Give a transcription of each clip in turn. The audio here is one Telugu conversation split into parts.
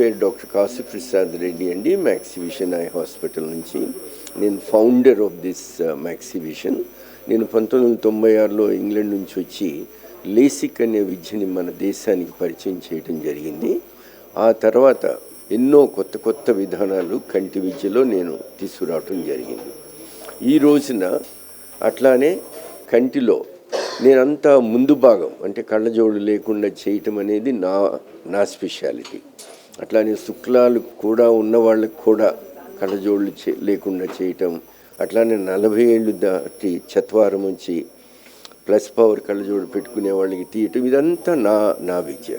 పేరు డాక్టర్ కాశీ ప్రసాద్ రెడ్డి అండి, మ్యాక్సివిషన్ ఐ హాస్పిటల్ నుంచి. నేను ఫౌండర్ ఆఫ్ దిస్ మ్యాక్సివిషన్. నేను 1996లో ఇంగ్లాండ్ నుంచి వచ్చి లేసిక్ అనే విద్యని మన దేశానికి పరిచయం చేయడం జరిగింది. ఆ తర్వాత ఎన్నో కొత్త కొత్త విధానాలు కంటి విద్యలో నేను తీసుకురావటం జరిగింది. ఈ రోజున అట్లానే కంటిలో నేనంతా ముందు భాగం అంటే కళ్ళజోడు లేకుండా చేయటం అనేది నా స్పెషాలిటీ. అట్లానే శుక్లాలు కూడా ఉన్న వాళ్ళకి కూడా కళ్ళజోళ్ళు లేకుండా చేయటం, అట్లానే 40 ఏళ్ళు దాటి చత్వారం వచ్చి ప్లస్ పవర్ కళ్ళజోడు పెట్టుకునే వాళ్ళకి తీయటం, ఇదంతా నా విద్య.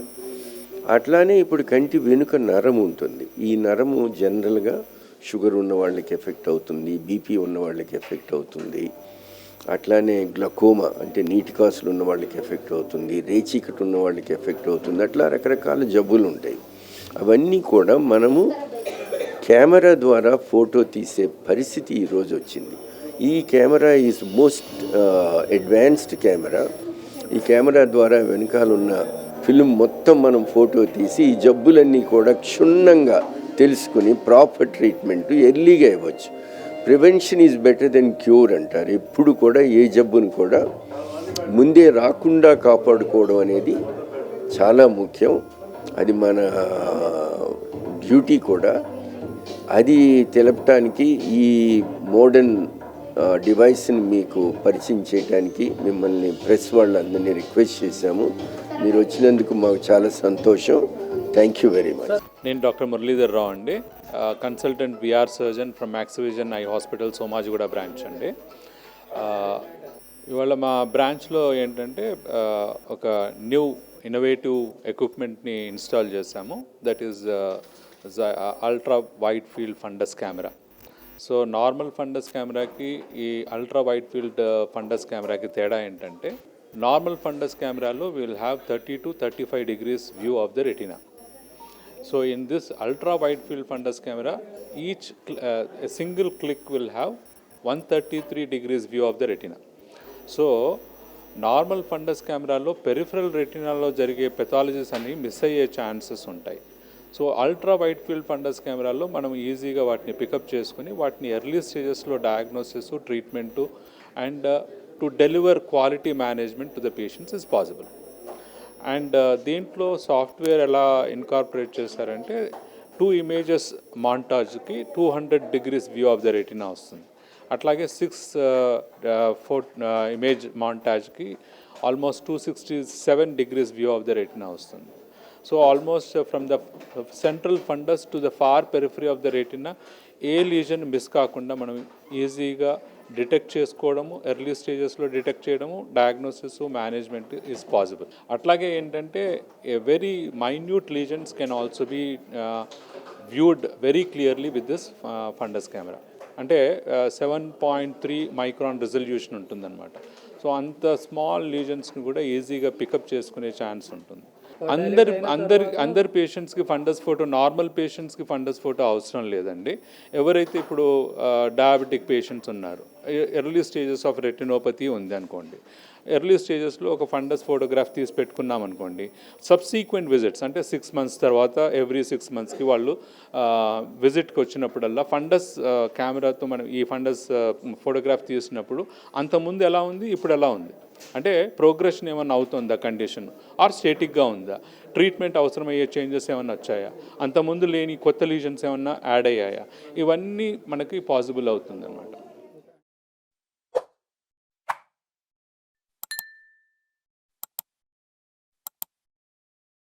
అట్లానే ఇప్పుడు కంటి వెనుక నరం ఉంటుంది. ఈ నరము జనరల్గా షుగర్ ఉన్న వాళ్ళకి ఎఫెక్ట్ అవుతుంది, బీపీ ఉన్న వాళ్ళకి ఎఫెక్ట్ అవుతుంది, అట్లానే గ్లకోమా అంటే నీటి కాసులు ఉన్న వాళ్ళకి ఎఫెక్ట్ అవుతుంది, రేచీకటి ఉన్న వాళ్ళకి ఎఫెక్ట్ అవుతుంది. అట్లా రకరకాల జబ్బులు ఉంటాయి. అవన్నీ కూడా మనము కెమెరా ద్వారా ఫోటో తీసే పరిస్థితి ఈరోజు వచ్చింది. ఈ camera is most advanced camera. ఈ కెమెరా ద్వారా వెనకాలన్న ఫిల్మ్ మొత్తం మనం ఫోటో తీసి ఈ జబ్బులన్నీ కూడా క్షుణ్ణంగా తెలుసుకుని ప్రాపర్ ట్రీట్మెంట్ ఎర్లీగా ఇవ్వచ్చు. Prevention is better than cure అంటారు. ఎప్పుడు కూడా ఏ జబ్బును కూడా ముందే రాకుండా కాపాడుకోవడం అనేది చాలా ముఖ్యం. అది మన డ్యూటీ కూడా. అది తెలపటానికి ఈ మోడర్న్ డివైస్ని మీకు పరిచయం చేయడానికి మిమ్మల్ని ప్రెస్ వాళ్ళందరినీ రిక్వెస్ట్ చేశాము. మీరు వచ్చినందుకు మాకు చాలా సంతోషం. Thank you very much. నేను డాక్టర్ మురళీధర్ రావు అండి, consultant VR surgeon from Maxivision eye hospital Somajiguda branch అండి. ఇవాళ మా బ్రాంచ్లో ఏంటంటే ఒక న్యూ ఇన్నోవేటివ్ ఎక్విప్మెంట్ని ఇన్స్టాల్ చేశాము. That is ultra wide field fundus camera. So normal fundus కెమెరాకి ఈ అల్ట్రా వైడ్ ఫీల్డ్ ఫండస్ కెమెరాకి తేడా ఏంటంటే, నార్మల్ ఫండస్ కెమెరాలో will have 30 to 35 degrees view of the retina. So in this ultra wide field fundus camera, each a single click will have 133 degrees view of the retina. So normal fundus కెమెరాలో పెరిఫరల్ రెటినాలో జరిగే పెథాలజీస్ అన్ని మిస్ అయ్యే ఛాన్సెస్ ఉంటాయి. So ultra wide field fundus కెమెరాలో మనం ఈజీగా వాటిని పికప్ చేసుకుని వాటిని ఎర్లీ స్టేజెస్లో diagnosis, treatment and to deliver quality management to the patients is possible. And దీంట్లో సాఫ్ట్వేర్ ఎలా ఇన్కార్పొరేట్ చేస్తారంటే, 2 images మాంటాజ్కి 200 degrees view of the retina వస్తుంది. అట్లాగే 6 ఇమేజ్ మాంటాజ్కి almost 267 degrees view of the retina వస్తుంది. So almost from the central fundus to the far periphery of the retina a lesion miss కాకుండా మనం ఈజీగా డిటెక్ట్ చేసుకోవడము, ఎర్లీ స్టేజెస్లో డిటెక్ట్ చేయడము, డయాగ్నోసిస్, మేనేజ్మెంట్ ఈజ్ పాసిబుల్. అట్లాగే ఏంటంటే very minute lesions can also be viewed very clearly with this fundus camera. అంటే 7.3 మైక్రాన్ రిజల్యూషన్ ఉంటుందన్నమాట. సో అంత స్మాల్ లీజన్స్ని కూడా ఈజీగా పికప్ చేసుకునే ఛాన్స్ ఉంటుంది. అందరి పేషెంట్స్కి ఫండస్ ఫోటో, నార్మల్ పేషెంట్స్కి ఫండస్ ఫోటో అవసరం లేదండి. ఎవరైతే ఇప్పుడు డయాబెటిక్ పేషెంట్స్ ఉన్నారు, ఎర్లీ స్టేజెస్ ఆఫ్ రెటినోపతి ఉంది అనుకోండి, ఎర్లీ స్టేజెస్లో ఒక ఫండస్ ఫోటోగ్రాఫ్ తీసి పెట్టుకున్నాం అనుకోండి, సబ్సీక్వెంట్ విజిట్స్ అంటే 6 months తర్వాత ఎవ్రీ 6 monthsకి వాళ్ళు విజిట్కి వచ్చినప్పుడల్లా ఫండస్ కెమెరాతో మనం ఈ ఫండస్ ఫోటోగ్రాఫ్ తీసినప్పుడు అంతకుముందు ఎలా ఉంది, ఇప్పుడు ఎలా ఉంది, అంటే ప్రోగ్రెషన్ ఏమన్నా అవుతుందా, కండిషన్ ఆర్ స్టేటిక్గా ఉందా, ట్రీట్మెంట్ అవసరమయ్యే చేంజెస్ ఏమన్నా వచ్చాయా, అంతకుముందు లేని కొత్త లీజన్స్ ఏమన్నా యాడ్ అయ్యాయా, ఇవన్నీ మనకి పాసిబుల్ అవుతుంది అన్నమాట.